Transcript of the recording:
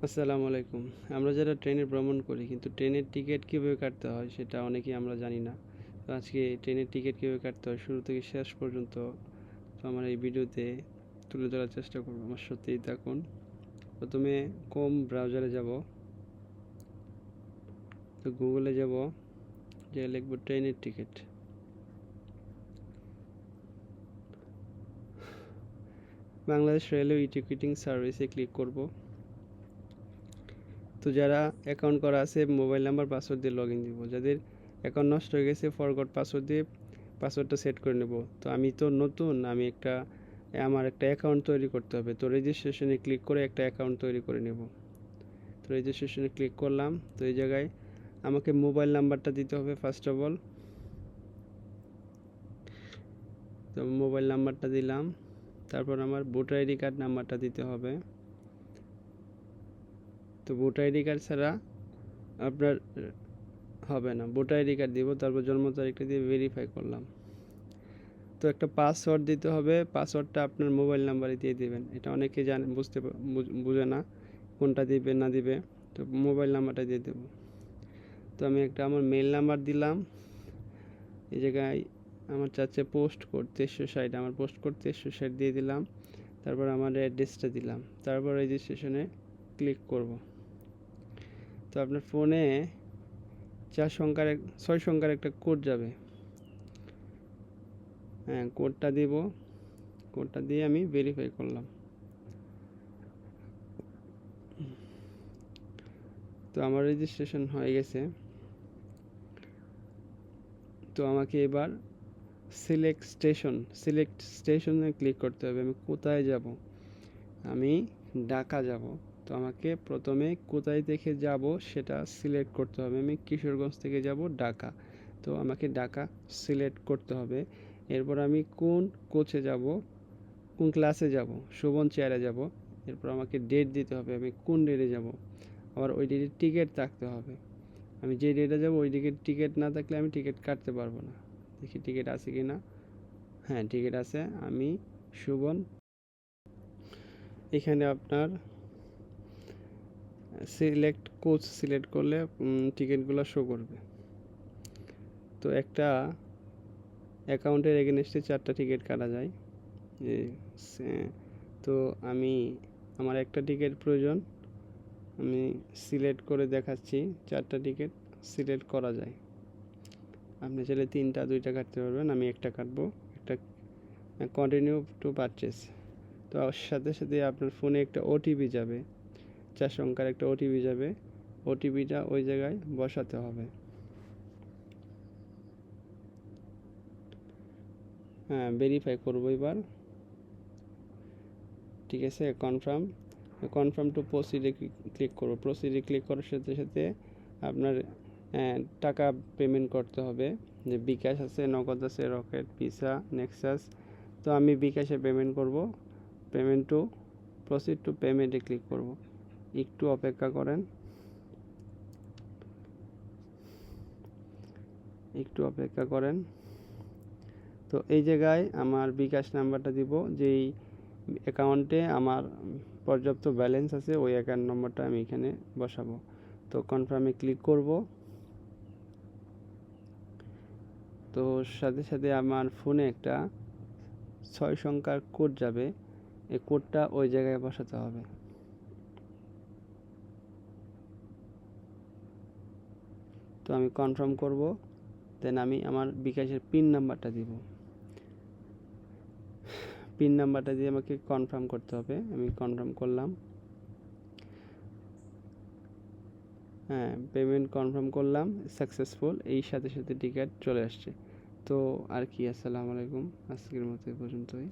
আসসালামু আলাইকুম। আমরা যারা ট্রেনে ভ্রমণ করি কিন্তু ট্রেনের টিকিট কীভাবে কাটতে হয় সেটা অনেকেই আমরা জানি না। তো আজকে ট্রেনের টিকিট কীভাবে কাটতে হয় শুরু থেকে শেষ পর্যন্ত তো আমার এই ভিডিওতে তুলে ধরার চেষ্টা করব। আমার সাথেই থাকুন। প্রথমে ব্রাউজারে যাব। তো গুগলে যাব, যেয়ে লিখব ট্রেনের টিকিট। বাংলাদেশ রেলওয়ে টিকিটিং সার্ভিসে ক্লিক করব। তো যারা অ্যাকাউন্ট করা আছে মোবাইল নাম্বার পাসওয়ার্ড দিয়ে লগ ইন দিব। যাদের অ্যাকাউন্ট নষ্ট হয়ে গেছে ফরগট পাসওয়ার্ড দিয়ে পাসওয়ার্ডটা সেট করে নেব। তো আমি তো নতুন, আমার একটা অ্যাকাউন্ট তৈরি করতে হবে। তো রেজিস্ট্রেশনে ক্লিক করে একটা অ্যাকাউন্ট তৈরি করে নেব। তো রেজিস্ট্রেশনে ক্লিক করলাম। তো এই জায়গায় আমাকে মোবাইল নাম্বারটা দিতে হবে ফার্স্ট অফ অল। তো মোবাইল নাম্বারটা দিলাম। তারপর আমার ভোটার আইডি কার্ড নাম্বারটা দিতে হবে। তো ভোটার আইডি কার্ড ছাড়া আপনার হবে না, ভোটার আইডি কার্ড দিব। তারপর জন্ম তারিখটা দিয়ে ভেরিফাই করলাম। তো একটা পাসওয়ার্ড দিতে হবে। পাসওয়ার্ডটা আপনার মোবাইল নাম্বারে দিয়ে দিবেন। এটা অনেকে বুঝে না কোনটা দিবে না দিবে। তো মোবাইল নাম্বারটা দিয়ে দেব। তো আমি আমার মেল নাম্বার দিলাম। এই জায়গায় আমার চাচ্ছে পোস্ট কোড 2360, আমার পোস্ট কোড 2360 দিয়ে দিলাম। তারপর আমার অ্যাড্রেসটা দিলাম। তারপর রেজিস্ট্রেশনে ক্লিক করব। তো আপনার ফোনে 6 সংখ্যার একটা কোড যাবে। হ্যাঁ, কোডটা দিব। কোডটা দিয়ে আমি ভেরিফাই করলাম। তো আমার রেজিস্ট্রেশন হয়ে গেছে। তো আমাকে এবার সিলেক্ট স্টেশনে ক্লিক করতে হবে। আমি কোথায় যাব? আমি ঢাকা যাব। তো আমাকে প্রথমে কোথায় থেকে যাব সেটা সিলেক্ট করতে হবে। আমি কিশোরগঞ্জ থেকে যাব ঢাকা। তো আমাকে ঢাকা সিলেক্ট করতে হবে। এরপর আমি কোন কোচে যাব, কোন ক্লাসে যাব, শোভন চেয়ারে যাব। এরপর আমাকে ডেট দিতে হবে, আমি কোন ডেটে যাব। আবার ওই ডেটের টিকিট থাকতে হবে। আমি যে ডেটে যাব ওই ডেটের টিকিট না থাকলে আমি টিকিট কাটতে পারবো না। দেখি টিকিট আছে কি না। হ্যাঁ, টিকিট আছে। আমি শোভন। এখানে আপনার কোচ সিলেক্ট করলে টিকিটগুলো শো করবে। তো একটা অ্যাকাউন্টের এগেনস্টে 4টা টিকিট কাটা যায়। তো আমার একটা টিকিট প্রয়োজন। আমি সিলেক্ট করে দেখাচ্ছি। 4টা টিকিট সিলেক্ট করা যায়। আপনি চাইলে 3টা 2টা কাটতে পারবেন। আমি একটা কাটবো। একটা কন্টিনিউ টু পারচেস। তো সাথে সাথে আপনার ফোনে একটা ওটিপি যাবে, 4 সংখ্যার একটা ওটিপি যাবে। ওটিপিটা ওই জায়গায় বসাতে হবে। হ্যাঁ, ভেরিফাই করবো এবার। ঠিক আছে, কনফার্ম টু প্রসিডে ক্লিক করবো। প্রসিডে ক্লিক করার সাথে সাথে আপনার টাকা পেমেন্ট করতে হবে। যে বিকাশ আছে, নগদ আছে, রকেট, ভিসা, নেক্সাস। তো আমি বিকাশে পেমেন্ট করব। প্রসিড টু পেমেন্টে ক্লিক করব। একটু অপেক্ষা করেন। তো এই জায়গায় আমার বিকাশ নাম্বারটা দিব। যেই অ্যাকাউন্টে আমার পর্যাপ্ত ব্যালেন্স আছে ওই অ্যাকাউন্ট নম্বরটা আমি এখানে বসাবো। তো কনফার্মে ক্লিক করব। তো সাথে সাথে আমার ফোনে একটা 6 সংখ্যার কোড যাবে। এই কোডটা ওই জায়গায় বসাতে হবে। তো আমি কনফার্ম করব। দেন আমি আমার বিকাশের পিন নাম্বারটা দিব। পিন নাম্বারটা দিয়ে আমাকে কনফার্ম করতে হবে। আমি কনফার্ম করলাম। হ্যাঁ, পেমেন্ট কনফার্ম করলাম, সাকসেসফুল। এই সাথে সাথে টিকিট চলে আসছে। তো আর কি, আসসালামু আলাইকুম। আজকের মতো এই পর্যন্তই।